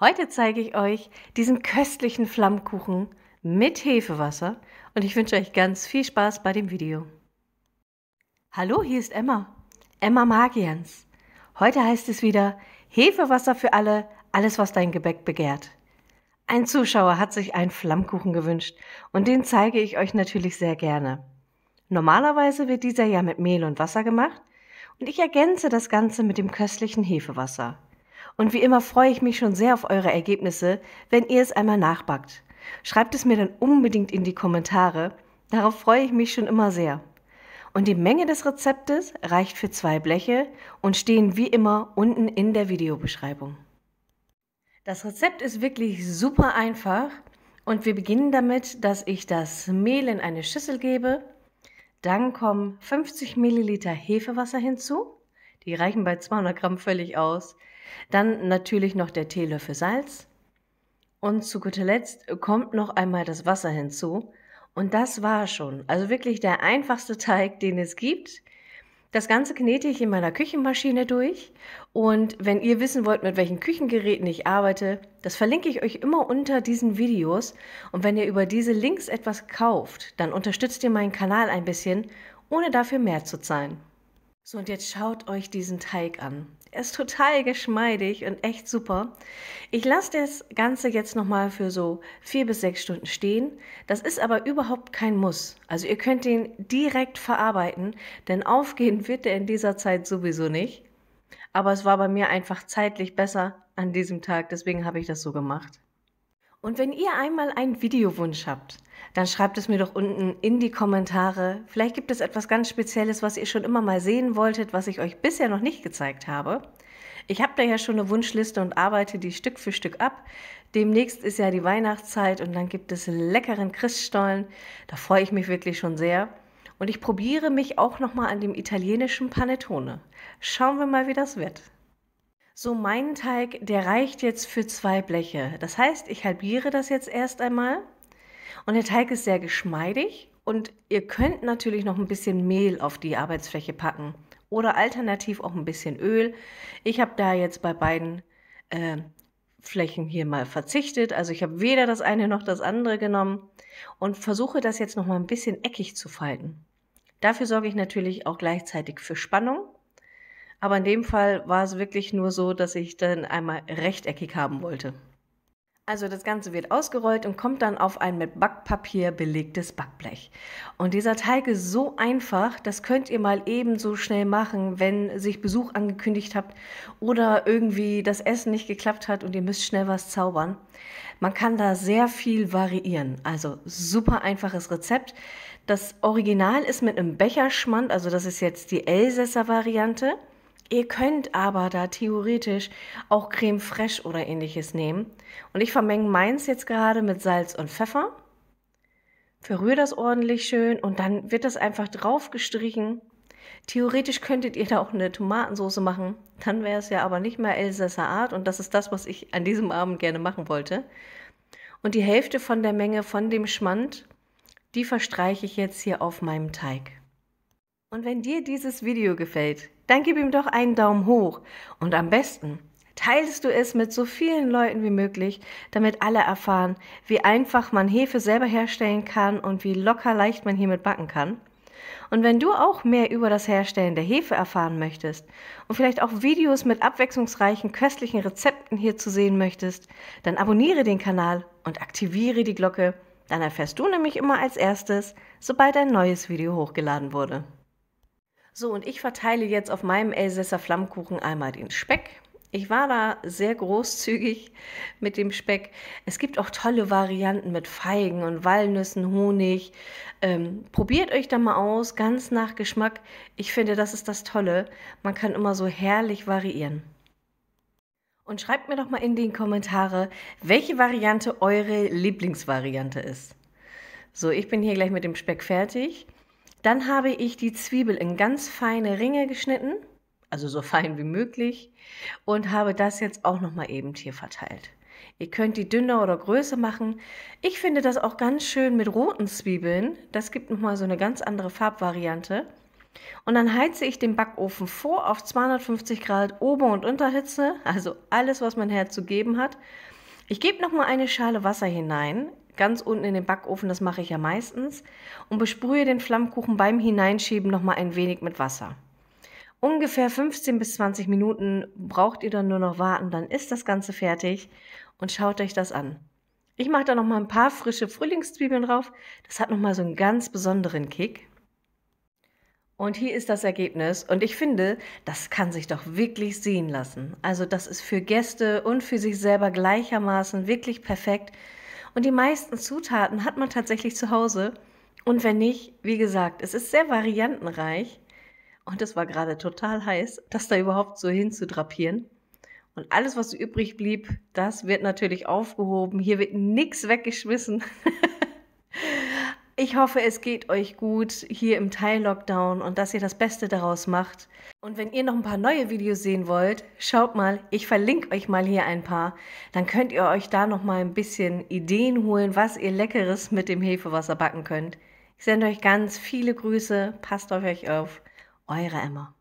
Heute zeige ich euch diesen köstlichen Flammkuchen mit Hefewasser und ich wünsche euch ganz viel Spaß bei dem Video. Hallo, hier ist Emma, Emma Magians. Heute heißt es wieder Hefewasser für alle, alles was dein Gebäck begehrt. Ein Zuschauer hat sich einen Flammkuchen gewünscht und den zeige ich euch natürlich sehr gerne. Normalerweise wird dieser ja mit Mehl und Wasser gemacht und ich ergänze das Ganze mit dem köstlichen Hefewasser. Und wie immer freue ich mich schon sehr auf eure Ergebnisse, wenn ihr es einmal nachbackt. Schreibt es mir dann unbedingt in die Kommentare, darauf freue ich mich schon immer sehr. Und die Menge des Rezeptes reicht für 2 Bleche und stehen wie immer unten in der Videobeschreibung. Das Rezept ist wirklich super einfach und wir beginnen damit, dass ich das Mehl in eine Schüssel gebe. Dann kommen 50 Milliliter Hefewasser hinzu. Die reichen bei 200 Gramm völlig aus. Dann natürlich noch der Teelöffel Salz. Und zu guter Letzt kommt noch einmal das Wasser hinzu. Und das war schon. Also wirklich der einfachste Teig, den es gibt. Das Ganze knete ich in meiner Küchenmaschine durch. Und wenn ihr wissen wollt, mit welchen Küchengeräten ich arbeite, das verlinke ich euch immer unter diesen Videos. Und wenn ihr über diese Links etwas kauft, dann unterstützt ihr meinen Kanal ein bisschen, ohne dafür mehr zu zahlen. So, und jetzt schaut euch diesen Teig an. Er ist total geschmeidig und echt super. Ich lasse das Ganze jetzt nochmal für so 4 bis 6 Stunden stehen. Das ist aber überhaupt kein Muss. Also ihr könnt den direkt verarbeiten, denn aufgehen wird er in dieser Zeit sowieso nicht. Aber es war bei mir einfach zeitlich besser an diesem Tag, deswegen habe ich das so gemacht. Und wenn ihr einmal einen Videowunsch habt, dann schreibt es mir doch unten in die Kommentare. Vielleicht gibt es etwas ganz Spezielles, was ihr schon immer mal sehen wolltet, was ich euch bisher noch nicht gezeigt habe. Ich habe da ja schon eine Wunschliste und arbeite die Stück für Stück ab. Demnächst ist ja die Weihnachtszeit und dann gibt es leckeren Christstollen. Da freue ich mich wirklich schon sehr. Und ich probiere mich auch nochmal an dem italienischen Panettone. Schauen wir mal, wie das wird. So, mein Teig, der reicht jetzt für 2 Bleche. Das heißt, ich halbiere das jetzt erst einmal. Und der Teig ist sehr geschmeidig und ihr könnt natürlich noch ein bisschen Mehl auf die Arbeitsfläche packen oder alternativ auch ein bisschen Öl. Ich habe da jetzt bei beiden Flächen hier mal verzichtet. Also ich habe weder das eine noch das andere genommen und versuche das jetzt noch mal ein bisschen eckig zu falten. Dafür sorge ich natürlich auch gleichzeitig für Spannung. Aber in dem Fall war es wirklich nur so, dass ich dann einmal rechteckig haben wollte. Also das Ganze wird ausgerollt und kommt dann auf ein mit Backpapier belegtes Backblech. Und dieser Teig ist so einfach, das könnt ihr mal ebenso schnell machen, wenn sich Besuch angekündigt habt oder irgendwie das Essen nicht geklappt hat und ihr müsst schnell was zaubern. Man kann da sehr viel variieren, also super einfaches Rezept. Das Original ist mit einem Becherschmand, also das ist jetzt die Elsässer Variante. Ihr könnt aber da theoretisch auch Creme fraiche oder ähnliches nehmen. Und ich vermenge meins jetzt gerade mit Salz und Pfeffer. Verrühre das ordentlich schön und dann wird das einfach drauf gestrichen. Theoretisch könntet ihr da auch eine Tomatensauce machen. Dann wäre es ja aber nicht mehr Elsässer Art und das ist das, was ich an diesem Abend gerne machen wollte. Und die Hälfte von der Menge von dem Schmand, die verstreiche ich jetzt hier auf meinem Teig. Und wenn dir dieses Video gefällt, dann gib ihm doch einen Daumen hoch und am besten teilst du es mit so vielen Leuten wie möglich, damit alle erfahren, wie einfach man Hefe selber herstellen kann und wie locker leicht man hiermit backen kann. Und wenn du auch mehr über das Herstellen der Hefe erfahren möchtest und vielleicht auch Videos mit abwechslungsreichen, köstlichen Rezepten hier zu sehen möchtest, dann abonniere den Kanal und aktiviere die Glocke. Dann erfährst du nämlich immer als erstes, sobald ein neues Video hochgeladen wurde. So, und ich verteile jetzt auf meinem Elsässer Flammkuchen einmal den Speck. Ich war da sehr großzügig mit dem Speck. Es gibt auch tolle Varianten mit Feigen und Walnüssen, Honig. Probiert euch da mal aus, ganz nach Geschmack. Ich finde, das ist das Tolle. Man kann immer so herrlich variieren. Und schreibt mir doch mal in die Kommentare, welche Variante eure Lieblingsvariante ist. So, ich bin hier gleich mit dem Speck fertig. Dann habe ich die Zwiebel in ganz feine Ringe geschnitten, also so fein wie möglich, und habe das jetzt auch nochmal eben hier verteilt. Ihr könnt die dünner oder größer machen. Ich finde das auch ganz schön mit roten Zwiebeln. Das gibt nochmal so eine ganz andere Farbvariante. Und dann heize ich den Backofen vor auf 250 Grad Ober- und Unterhitze, also alles, was mein Herd zu geben hat. Ich gebe nochmal eine Schale Wasser hinein, ganz unten in den Backofen, das mache ich ja meistens, und besprühe den Flammkuchen beim Hineinschieben nochmal ein wenig mit Wasser. Ungefähr 15 bis 20 Minuten braucht ihr dann nur noch warten, dann ist das Ganze fertig und schaut euch das an. Ich mache da nochmal ein paar frische Frühlingszwiebeln drauf, das hat nochmal so einen ganz besonderen Kick. Und hier ist das Ergebnis und ich finde, das kann sich doch wirklich sehen lassen. Also das ist für Gäste und für sich selber gleichermaßen wirklich perfekt. Und die meisten Zutaten hat man tatsächlich zu Hause. Und wenn nicht, wie gesagt, es ist sehr variantenreich. Und es war gerade total heiß, das da überhaupt so hinzudrapieren. Und alles, was übrig blieb, das wird natürlich aufgehoben. Hier wird nichts weggeschmissen. Ich hoffe, es geht euch gut hier im Teil-Lockdown und dass ihr das Beste daraus macht. Und wenn ihr noch ein paar neue Videos sehen wollt, schaut mal, ich verlinke euch mal hier ein paar. Dann könnt ihr euch da noch mal ein bisschen Ideen holen, was ihr Leckeres mit dem Hefewasser backen könnt. Ich sende euch ganz viele Grüße, passt auf euch auf. Eure Emma.